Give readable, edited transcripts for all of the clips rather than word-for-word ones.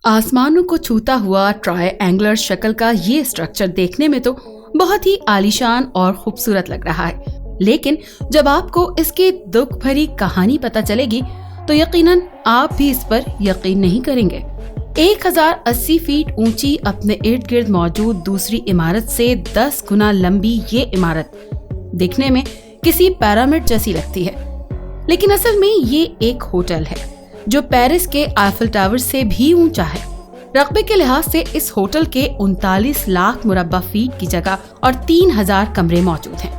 आसमानों को छूता हुआ ट्रायंगुलर शक्ल का ये स्ट्रक्चर देखने में तो बहुत ही आलीशान और खूबसूरत लग रहा है, लेकिन जब आपको इसकी दुख भरी कहानी पता चलेगी तो यकीनन आप भी इस पर यकीन नहीं करेंगे। 1080 फीट ऊंची अपने इर्द गिर्द मौजूद दूसरी इमारत से 10 गुना लंबी ये इमारत दिखने में किसी पिरामिड जैसी लगती है, लेकिन असल में ये एक होटल है जो पेरिस के आईफल टावर से भी ऊंचा है। रकबे के लिहाज से इस होटल के 39 लाख मुरब्बा फीट की जगह और 3000 कमरे मौजूद हैं,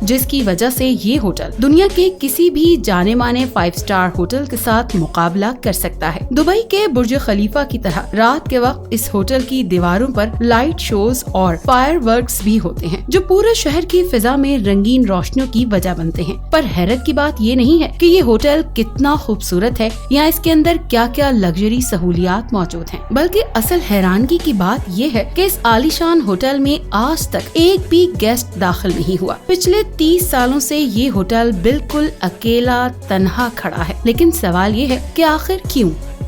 जिसकी वजह से ये होटल दुनिया के किसी भी जाने माने 5 स्टार होटल के साथ मुकाबला कर सकता है। दुबई के बुर्ज खलीफा की तरह रात के वक्त इस होटल की दीवारों पर लाइट शोज और फायरवर्क्स भी होते हैं, जो पूरे शहर की फिजा में रंगीन रोशनियों की वजह बनते हैं। पर हैरत की बात ये नहीं है कि ये होटल कितना खूबसूरत है या इसके अंदर क्या क्या लग्जरी सहूलियात मौजूद हैं, बल्कि असल हैरानगी की बात ये है कि इस आलीशान होटल में आज तक एक भी गेस्ट दाखिल नहीं हुआ। पिछले 30 सालों से ये होटल बिल्कुल अकेला तन्हा खड़ा है, लेकिन सवाल ये है कि आखिर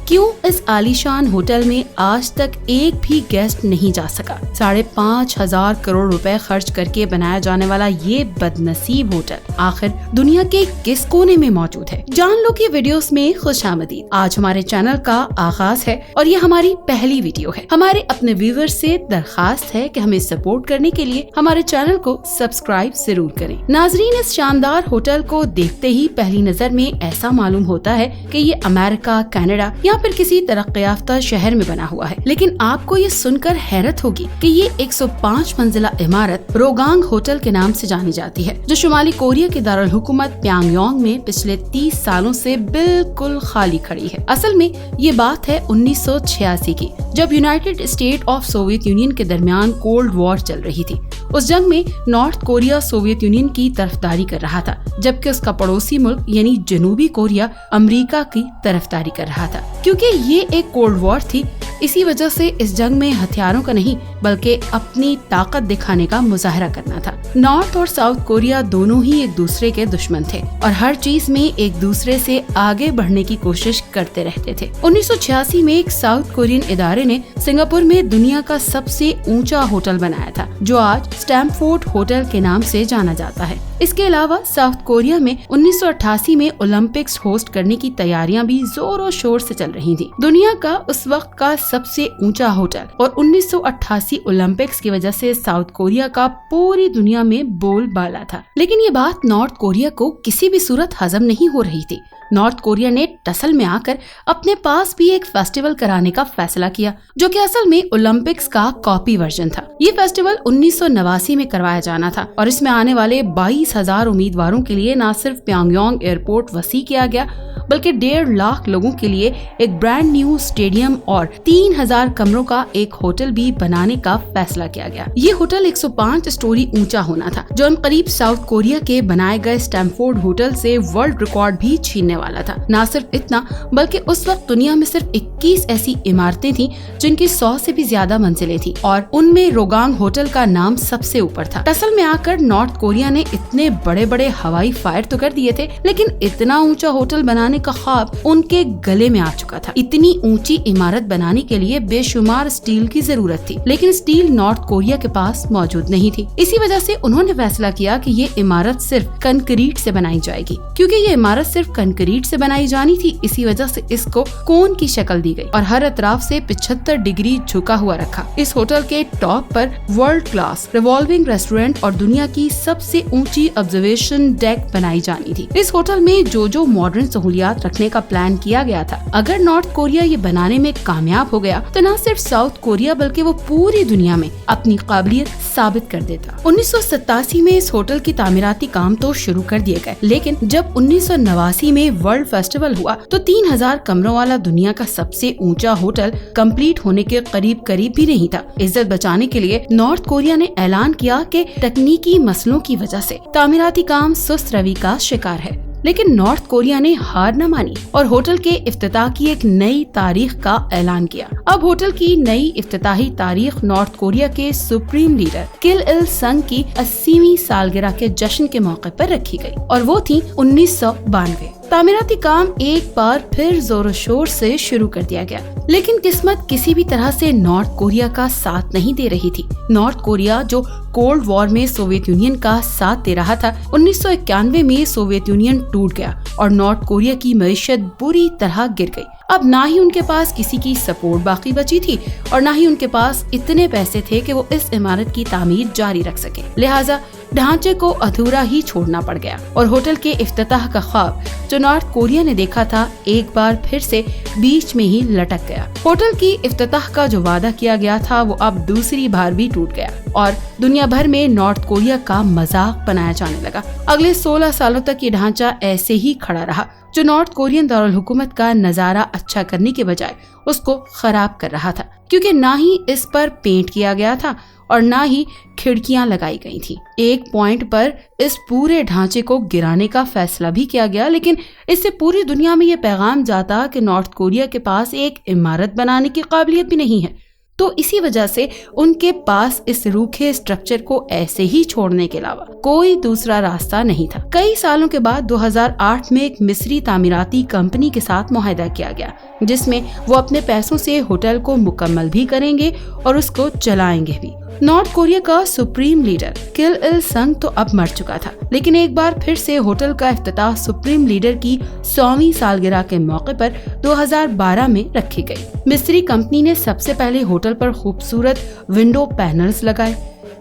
क्यों इस आलीशान होटल में आज तक एक भी गेस्ट नहीं जा सका। 5,500 करोड़ रुपए खर्च करके बनाया जाने वाला ये बदनसीब होटल आखिर दुनिया के किस कोने में मौजूद है? जान लो कि वीडियोस में खुशामदीद। आज हमारे चैनल का आगाज है और ये हमारी पहली वीडियो है। हमारे अपने व्यूअर्स से दरखास्त है कि हमें सपोर्ट करने के लिए हमारे चैनल को सब्सक्राइब जरूर करें। नाजरीन, इस शानदार होटल को देखते ही पहली नजर में ऐसा मालूम होता है कि ये अमेरिका, कनाडा या फिर किसी तरक्की याफ्ता शहर में बना हुआ है, लेकिन आपको ये सुनकर हैरत होगी कि ये 105 मंजिला इमारत रोगांग होटल के नाम से जानी जाती है, जो शुमाली कोरिया के दारुल हुकूमत प्यांगयांग में पिछले 30 सालों से बिल्कुल खाली खड़ी है। असल में ये बात है 1986 की, जब United state of Soviet union के दरमियान कोल्ड वॉर चल रही थी। उस जंग में नॉर्थ कोरिया सोवियत यूनियन की तरफदारी कर रहा था, जबकि उसका पड़ोसी मुल्क यानी जनूबी कोरिया अमेरिका की तरफदारी कर रहा था। क्योंकि ये एक कोल्ड वॉर थी, इसी वजह से इस जंग में हथियारों का नहीं बल्कि अपनी ताकत दिखाने का मुजाहरा करना था। नॉर्थ और साउथ कोरिया दोनों ही एक दूसरे के दुश्मन थे और हर चीज में एक दूसरे से आगे बढ़ने की कोशिश करते रहते थे। 1986 में एक साउथ कोरियन इदारे ने सिंगापुर में दुनिया का सबसे ऊंचा होटल बनाया था, जो आज स्टैमफोर्ड होटल के नाम से जाना जाता है। इसके अलावा साउथ कोरिया में 1988 में ओलंपिक्स होस्ट करने की तैयारियां भी जोरों शोर से चल रही थी। दुनिया का उस वक्त का सबसे ऊंचा होटल और 1988 ओलंपिक्स की वजह से साउथ कोरिया का पूरी दुनिया में बोलबाला था। लेकिन ये बात नॉर्थ कोरिया को किसी भी सूरत हजम नहीं हो रही थी। नॉर्थ कोरिया ने टसल में आकर अपने पास भी एक फेस्टिवल कराने का फैसला किया, जो कि असल में ओलंपिक्स का कॉपी वर्जन था। ये फेस्टिवल 1989 में करवाया जाना था और इसमें आने वाले 22,000 उम्मीदवारों के लिए न सिर्फ प्यांगयांग एयरपोर्ट वसी किया गया, बल्कि 1.5 लाख लोगों के लिए एक ब्रांड न्यू स्टेडियम और 3000 कमरों का एक होटल भी बनाने का फैसला किया गया। ये होटल 105 स्टोरी ऊंचा होना था, जो करीब साउथ कोरिया के बनाए गए स्टैमफोर्ड होटल से वर्ल्ड रिकॉर्ड भी छीनने वाला था। न सिर्फ इतना, बल्कि उस वक्त दुनिया में सिर्फ 21 ऐसी इमारतें थीं जिनकी 100 से भी ज्यादा मंजिलें थीं और उनमें रोगांग होटल का नाम सबसे ऊपर था। टसल में आकर नॉर्थ कोरिया ने इतने बड़े बड़े हवाई फायर तो कर दिए थे, लेकिन इतना ऊंचा होटल बनाने का ख्वाब उनके गले में आ चुका था। इतनी ऊंची इमारत बनाने के लिए बेशुमार स्टील की जरूरत थी, लेकिन स्टील नॉर्थ कोरिया के पास मौजूद नहीं थी। इसी वजह से उन्होंने फैसला किया कि ये इमारत सिर्फ कंक्रीट से बनाई जाएगी। क्योंकि ये इमारत सिर्फ कंक्रीट से बनाई जानी थी, इसी वजह से इसको कोन की शक्ल दी गई और हर अतराफ से 75 डिग्री झुका हुआ रखा। इस होटल के टॉप पर वर्ल्ड क्लास रिवॉल्विंग रेस्टोरेंट और दुनिया की सबसे ऊंची ऑब्जर्वेशन डेक बनाई जानी थी। इस होटल में जो मॉडर्न सहूलियात रखने का प्लान किया गया था, अगर नॉर्थ कोरिया ये बनाने में कामयाब हो गया तो न सिर्फ साउथ कोरिया बल्कि वो पूरी दुनिया में अपनी काबिलियत साबित कर देता। 1987 में इस होटल की तामीराती काम तो शुरू कर दिए गए, लेकिन जब 1989 में वर्ल्ड फेस्टिवल हुआ तो 3000 कमरों वाला दुनिया का सबसे ऊंचा होटल कंप्लीट होने के करीब भी नहीं था। इज्जत बचाने के लिए नॉर्थ कोरिया ने ऐलान किया कि तकनीकी मसलों की वजह से तामीराती काम सुस्त रवि का शिकार है, लेकिन नॉर्थ कोरिया ने हार न मानी और होटल के इफ्तिताह की एक नई तारीख का ऐलान किया। अब होटल की नई इफ्तिताही तारीख नॉर्थ कोरिया के सुप्रीम लीडर किम इल संग की 80वीं सालगिरह के जश्न के मौके पर रखी गई और वो थी 1992। तामीराती काम एक बार फिर जोर शोर से शुरू कर दिया गया, लेकिन किस्मत किसी भी तरह से नॉर्थ कोरिया का साथ नहीं दे रही थी। नॉर्थ कोरिया जो कोल्ड वॉर में सोवियत यूनियन का साथ दे रहा था, 1991 में सोवियत यूनियन टूट गया और नॉर्थ कोरिया की मईशत बुरी तरह गिर गई। अब ना ही उनके पास किसी की सपोर्ट बाकी बची थी और ना ही उनके पास इतने पैसे थे कि वो इस इमारत की तामीर जारी रख सके। लिहाजा ढांचे को अधूरा ही छोड़ना पड़ गया और होटल के इफ्तिताह का ख्वाब जो नॉर्थ कोरिया ने देखा था एक बार फिर से बीच में ही लटक गया। होटल की इफ्तिताह का जो वादा किया गया था वो अब दूसरी बार भी टूट गया और दुनिया भर में नॉर्थ कोरिया का मजाक बनाया जाने लगा। अगले 16 सालों तक ये ढांचा ऐसे ही खड़ा रहा जो नॉर्थ कोरियन दारुल हुकूमत का नजारा अच्छा करने के बजाय उसको खराब कर रहा था, क्योंकि ना ही इस पर पेंट किया गया था और ना ही खिड़कियां लगाई गई थी। एक पॉइंट पर इस पूरे ढांचे को गिराने का फैसला भी किया गया, लेकिन इससे पूरी दुनिया में ये पैगाम जाता कि नॉर्थ कोरिया के पास एक इमारत बनाने की काबिलियत भी नहीं है। तो इसी वजह से उनके पास इस रूखे स्ट्रक्चर को ऐसे ही छोड़ने के अलावा कोई दूसरा रास्ता नहीं था। कई सालों के बाद 2008 में एक मिस्री तामीराती कंपनी के साथ मुआहदा किया गया, जिसमें वो अपने पैसों से होटल को मुकम्मल भी करेंगे और उसको चलाएंगे भी। नॉर्थ कोरिया का सुप्रीम लीडर किम इल संग तो अब मर चुका था, लेकिन एक बार फिर से होटल का इफ्तिताह सुप्रीम लीडर की 100वीं सालगिरह के मौके पर 2012 में रखी गई। मिस्री कंपनी ने सबसे पहले होटल पर खूबसूरत विंडो पैनल्स लगाए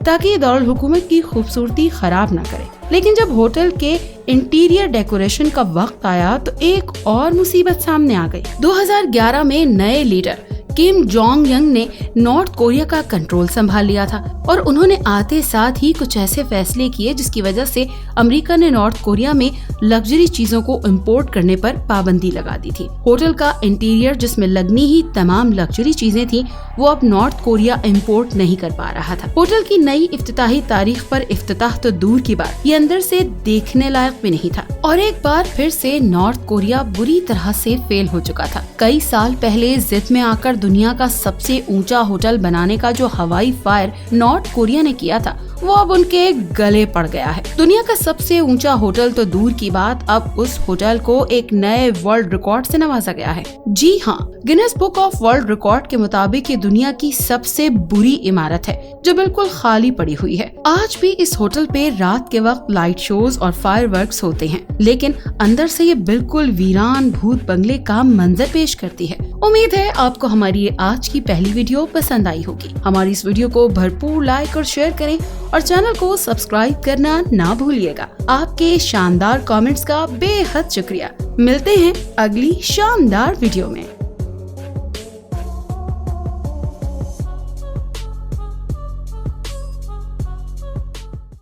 ताकि दारुल हुकूमत की खूबसूरती खराब न करे। लेकिन जब होटल के इंटीरियर डेकोरेशन का वक्त आया तो एक और मुसीबत सामने आ गई। 2011 में नए लीडर किम जोंग यंग ने नॉर्थ कोरिया का कंट्रोल संभाल लिया था और उन्होंने आते साथ ही कुछ ऐसे फैसले किए जिसकी वजह से अमेरिका ने नॉर्थ कोरिया में लग्जरी चीजों को इंपोर्ट करने पर पाबंदी लगा दी थी। होटल का इंटीरियर जिसमें लगनी ही तमाम लग्जरी चीजें थी वो अब नॉर्थ कोरिया इंपोर्ट नहीं कर पा रहा था। होटल की नई इफ्तिताही तारीख पर इफ्तिताह तो दूर की बात, ये अंदर से देखने लायक भी नहीं था और एक बार फिर से नॉर्थ कोरिया बुरी तरह से फेल हो चुका था। कई साल पहले जिद में आकर दुनिया का सबसे ऊंचा होटल बनाने का जो हवाई फायर नॉर्थ कोरिया ने किया था वो अब उनके गले पड़ गया है। दुनिया का सबसे ऊंचा होटल तो दूर की बात, अब उस होटल को एक नए वर्ल्ड रिकॉर्ड से नवाजा गया है। जी हाँ, Guinness book of world record के मुताबिक ये दुनिया की सबसे बुरी इमारत है जो बिल्कुल खाली पड़ी हुई है। आज भी इस होटल पे रात के वक्त लाइट शोज और फायरवर्क्स होते हैं, लेकिन अंदर से ये बिल्कुल वीरान भूत बंगले का मंजर पेश करती है। उम्मीद है आपको हमारी ये आज की पहली वीडियो पसंद आई होगी। हमारी इस वीडियो को भरपूर लाइक और शेयर करें और चैनल को सब्सक्राइब करना ना भूलिएगा। आपके शानदार कमेंट्स का बेहद शुक्रिया। मिलते हैं अगली शानदार वीडियो में।